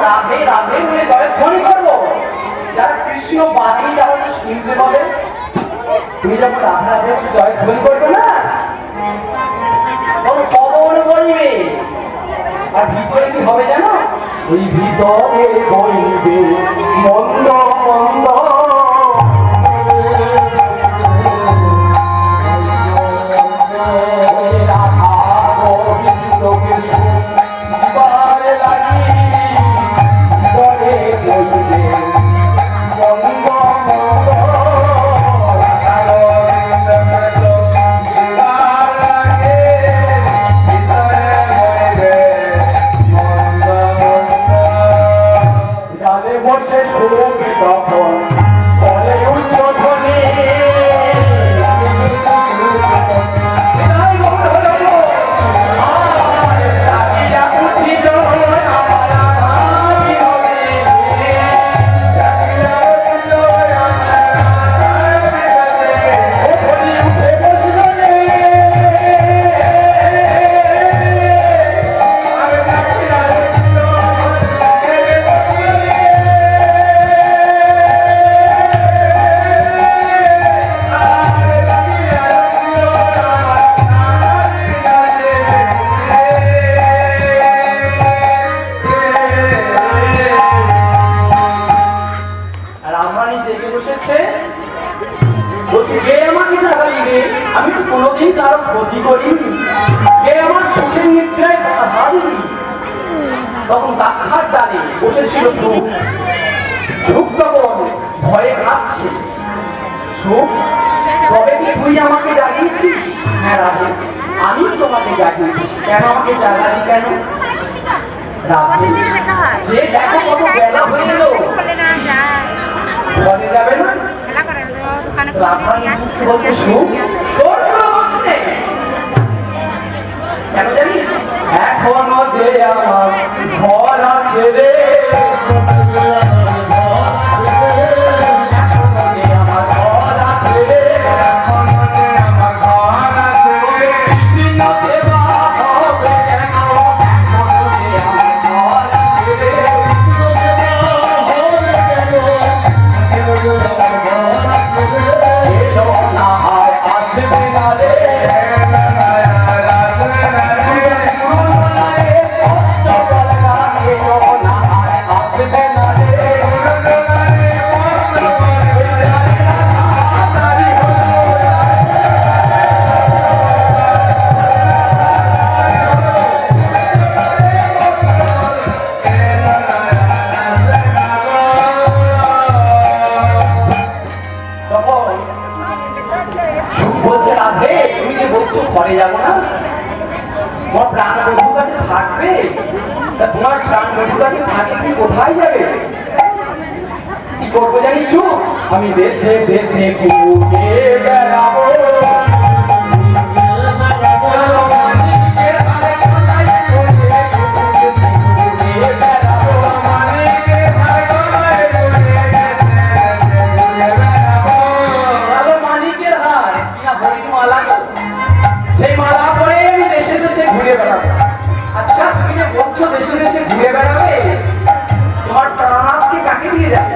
রাধে রাধে বলে জয়ধ্বনি করবো। যারা কৃষ্ণ বাদী তারা তো শুনতে পাবে। তুমি যখন রাধে রাধে জয়ধ্বনি করবে না, তখন পবন বলবে। আর ভিতরে কি হবে জানো? ওই ভিতরে বলবে মন্দ মন্দ আমি তো কোনোদিন কারো ক্ষতি করিনি, কে আমার সুখের নিদ্রায় বাধা দিনি। তখন দাক্ষার ডালে বসেছিল সুখ। সুখ তখন ভয়ে কাঁপছে। সুখ, তবে কি তুই আমাকে জাগিয়েছিস? হ্যাঁ রাধে, আমি তোমাকে জাগিয়েছি। কেন আমাকে জাগালি কেন? রাধে, যে দেখো কত বেলা হয়ে এলো, ঘরে যাবে না? বলছে সুখ, তোর কোনো দোষ নেই। কেন জানিস? এখনো যে আমার ঘর আছে রে, ঘরে যাবো না? তোমার প্রাণ বন্ধুর কাছে থাকবে? তোমার প্রাণ বন্ধুর কাছে থাকবে, কোথায় যাবে? কি করবো জানিস? আমি দেশে দেশে ঘুরে বেড়াবো। সেই মালা পরে আমি দেশে দেশে ঘুরে বেড়াবো। আচ্ছা, তুমি যে বলছো দেশে দেশে ঘুরে বেড়াবে, তোমার প্রাণনাথকে কাকে দিয়ে যাবে?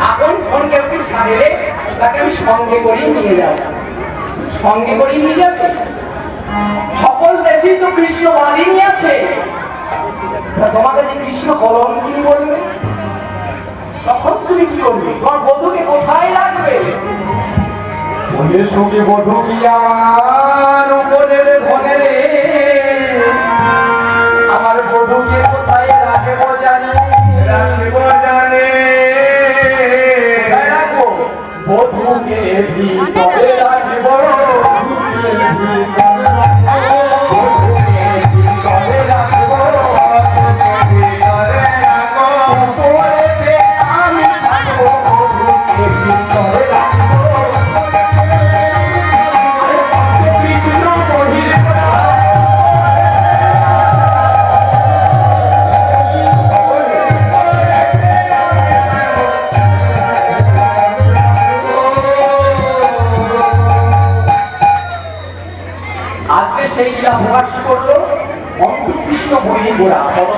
এখন ফোন কেউ কেউ ছাড়লে তাকে আমি সঙ্গে করেই নিয়ে যাবো। সঙ্গে করেই নিয়ে যাবে? সকল দেশেই তো কৃষ্ণ বাদিনী আছে, তোমাকে যে কৃষ্ণ কলঙ্কিনী বলবে, তখন তুমি কি করবে? তোমার বধূকে কোথায় রাখবে? ওরে সুখী বধূ কি আমার উপরের ধনে রে, আমার বধূকে কোথায় রাখবো জানি? রাখবো জানে রাখবো, বধূকে ভিতরে রাখবো,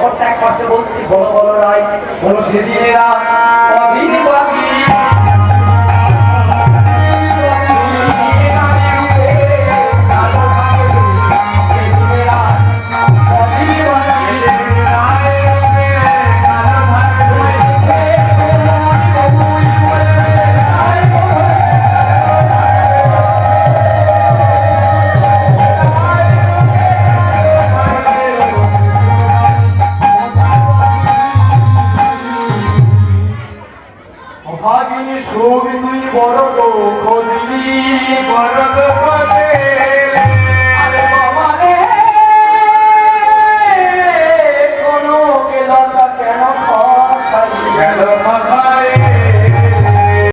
ঘরটা এক পাশে বলছি বলো বলো রায় বলো সেদিনেরা অধীন বাকি ভাগিনী সুখ তুই বড় দুঃখ দিলি বড় দুঃখ